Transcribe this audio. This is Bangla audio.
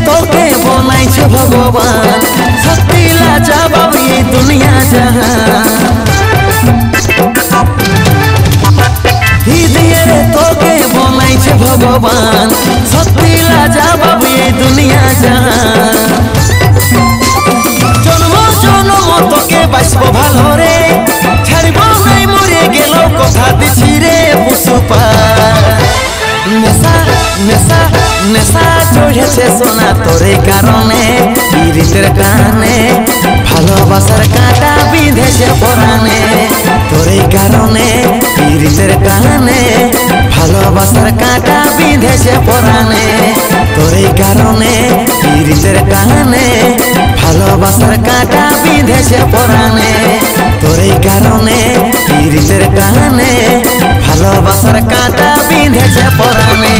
তোকে বনাইছে ভগবান সত্যি লাজবাব এই দুনিয়া জাহান হৃদয়ে তোকে বনাইছে ভগবান সত্যি লাজবাব এই দুনিয়া জাহান জন্ম জন্ম তোকে বাসবো ভালো রে ছাড়ব নাই মরে গেল কথা দিছি রে পুষ্পা নেশা নেশা নেশা চড়েছে সোনা তোরে কারণে পীড়িতের কানে ভালোবাসার কাঁটা বিঁধেছে পরাণে তোরে কারণে পীড়িতের কানে ভালোবাসার কাঁটা বিঁধেছে পরাণে তোরে কারণে পীড়িতের কানে ভালোবাসার কাঁটা বিঁধেছে পরাণে তোরে কারণে পীড়িতের কানে ভালোবাসার কাঁটা বিঁধেছে পরাণে।